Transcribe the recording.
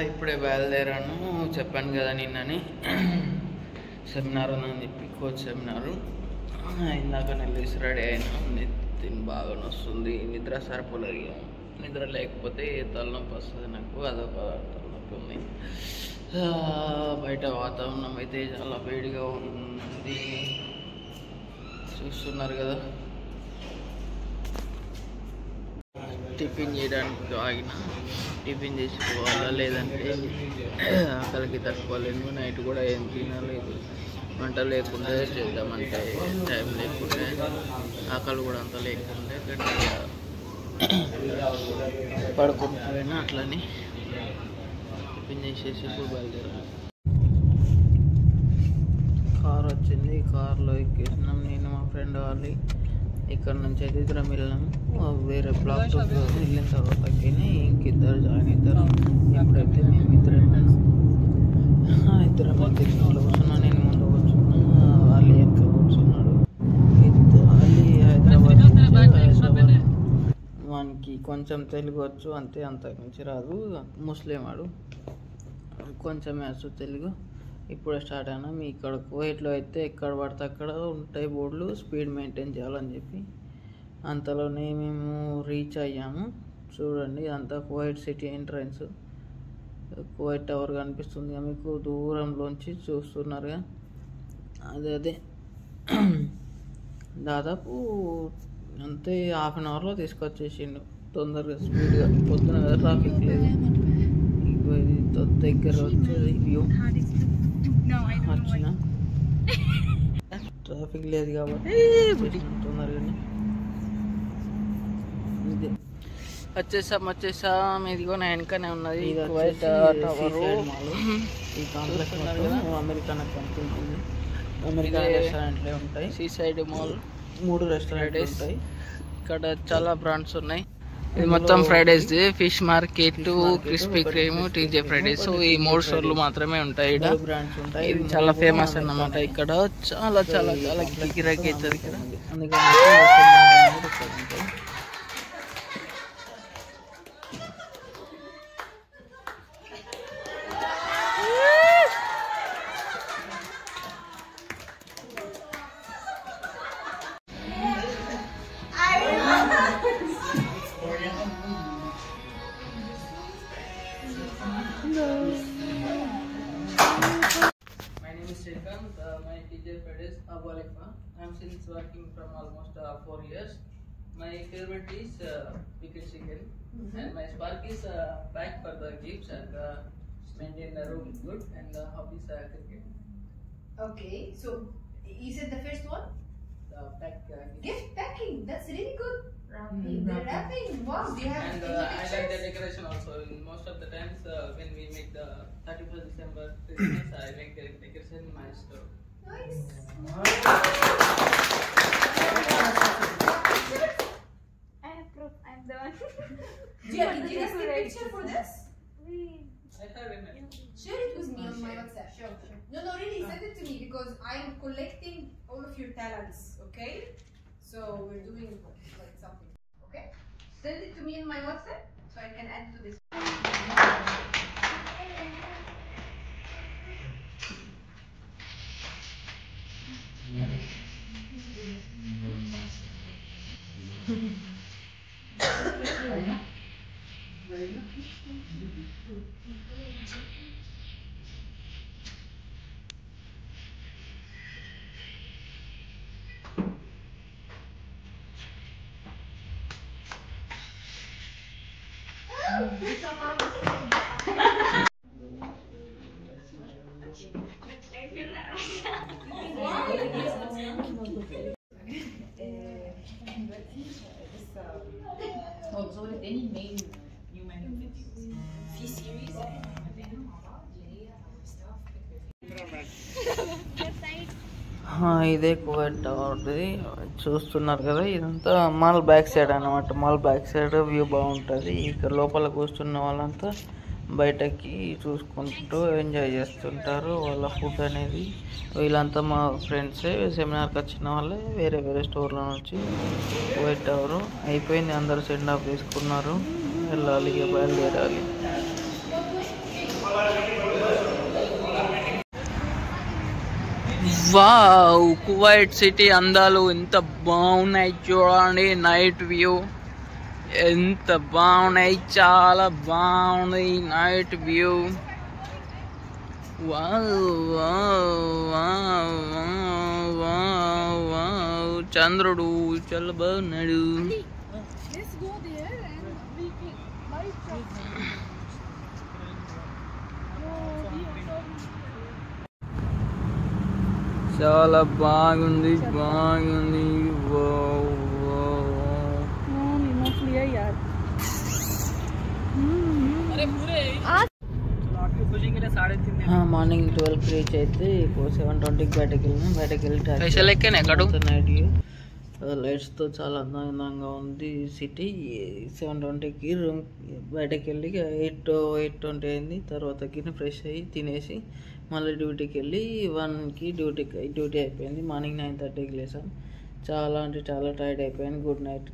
ఇప్పుడే బయలుదేరాను, చెప్పాను కదా నిన్నని సెమినార్ ఉందని చెప్పి, కోచ్ సెమినారు. ఇందాక వెళ్ళేసి రెడీ అయినా. నిద్ర బాగా వస్తుంది, నిద్ర సరిపోలేదు. నిద్ర లేకపోతే తలనొప్పి వస్తుంది నాకు, అదొక తలనొప్పి ఉంది. బయట వాతావరణం అయితే చాలా వేడిగా ఉంది, చూస్తున్నారు కదా. టిఫిన్ చేయడానికి ఆగిన, టిఫిన్ చేసుకోవాలా లేదంటే ఆకలికి తట్టుకోలేను. నైట్ కూడా ఏం తినలేదు, వంట లేకుండా చేద్దామంటే టైం లేకుండే, ఆకలి కూడా అంత లేకుండే, గట్టిగా పడుకుంటున్నా. అట్లని టిఫిన్ చేసేసి ఇప్పుడు బయలుదేరాను. కార్ వచ్చింది, కార్లో ఎక్కేసినాం నేను మా ఫ్రెండ్ వాళ్ళు. ఇక్కడ నుంచి అయితే ఇద్దరం వెళ్ళాము, వేరే బ్లాక్ వెళ్ళిన తర్వాత ఇంకిద్దరు జాయిన్ అవుతారు. ఇప్పుడైతే మేము ఇద్దరం అయితే కూర్చున్నా, నేను ముందు కూర్చున్నా, వాళ్ళు వెనక కూర్చున్నాడు. వాళ్ళు హైదరాబాద్ వానికి కొంచెం తెలుగు వచ్చు అంతే, అంత నుంచి రాదు. ముస్లిం వాడు, కొంచెం వచ్చు తెలుగు. ఇప్పుడే స్టార్ట్ అయినా. మీ ఇక్కడ కువైట్లో అయితే ఎక్కడ పడితే అక్కడ ఉంటాయి బోర్డులు, స్పీడ్ మెయింటైన్ చేయాలని చెప్పి. అంతలోనే మేము రీచ్ అయ్యాము. చూడండి, అంతా Kuwait city entrance. Kuwait tower కనిపిస్తుంది మీకు దూరంలోంచి, చూస్తున్నారుగా. అదే దాదాపు అంతే హాఫ్ అన్ అవర్లో తీసుకొచ్చేసిండు తొందరగా, స్పీడ్గా. పొద్దున కదా ట్రాఫిక్ లేదు. ఇది దగ్గర వచ్చేది వ్యూ. వచ్చిన ట్రాఫిక్ లేదు కాబట్టి తొందరగానే ఇది వచ్చేసాం. ఇదిగో నా వెనకనే ఉన్నది కువైట్ టవర్. ఈ కాంప్లెక్స్ అమెరికన్ కనిపిస్తుంది. అమెరికన్ రెస్టారెంట్లే ఉంటాయి. సీ సైడ్ మాల్ 3 రెస్టారెంట్లు ఉంటాయి. ఇక్కడ చాలా బ్రాండ్స్ ఉన్నాయి. ఇది మొత్తం Fridays, fish market, Krispy Kreme, TJ Fridays. So ఈ 3 స్టోర్లు మాత్రమే ఉంటాయి. ఇది చాలా ఫేమస్ అన్నమాట. ఇక్కడ చాలా చాలా చాలా గిరాకీ అవుతుంది ఇక్కడ. My teacher Fridays Abu Alifa. I am since working from almost 4 years. My favorite is pickle chicken, and my spark is pack for the gifts and maintain the room good, and the hobbies cricket. Okay, so you said the first one? Gift packing. That's really good. Wrapping. Wow, do you have and I like the decoration also. Most of the times when we make the 31st December Christmas, I make the decoration in my store. Nice. I have proof. I'm the one. Did you guys take a picture for this? I have a Share it with me on my WhatsApp. Sure. No, really, send it to me because I'm collecting all of your talents. Okay? So we're doing like something. Okay? Send it to me in my WhatsApp so I can add to this. ఇదే Kuwait tower. చూస్తున్నారు కదా, ఇదంతా mall back side అన్నమాట. Mall back side view బాగుంటుంది. ఇక్కడ లోపల కూర్చున్న వాళ్ళంతా బయటకి చూసుకుంటూ ఎంజాయ్ చేస్తుంటారు వాళ్ళ ఫుడ్ అనేది. వీళ్ళంతా మా ఫ్రెండ్సే, సెమినార్కి వచ్చిన వాళ్ళే, వేరే వేరే స్టోర్ల నుంచి. కువైట్ టవర్ అయిపోయింది, అందరూ సెండ్ ఆఫ్ తీసుకున్నారు, వెళ్ళాలి, ఇక బయలుదేరాలి. వావ్, కువైట్ సిటీ అందాలు ఎంత బాగున్నాయి చూడండి. నైట్ వ్యూ ఎంత బాగున్నాయి, చాలా బాగున్నాయి night view. Wow wow wow wow wow wow, చంద్రుడు చాలా బాగున్నాడు. Let's go there and we can buy chocolate. చాలా బాగుంది బాగుంది. Wow wow wow. మార్నింగ్ 12కి రీచ్ అయితే ఇప్పుడు 7:20కి బయటకు వెళ్ళినాం. బయటకు వెళ్ళి నైట్ లైట్స్తో చాలా అందంగా ఉంది సిటీ. 7:20కి రూమ్ బయటకు వెళ్ళి 8:20 అయింది. తర్వాత కింద ఫ్రెష్ అయ్యి తినేసి మళ్ళీ డ్యూటీకి వెళ్ళి 1కి డ్యూటీ అయిపోయింది. మార్నింగ్ 9:30కి లేసాం. చాలా అంటే చాలా టైర్డ్ అయిపోయాను. Good night.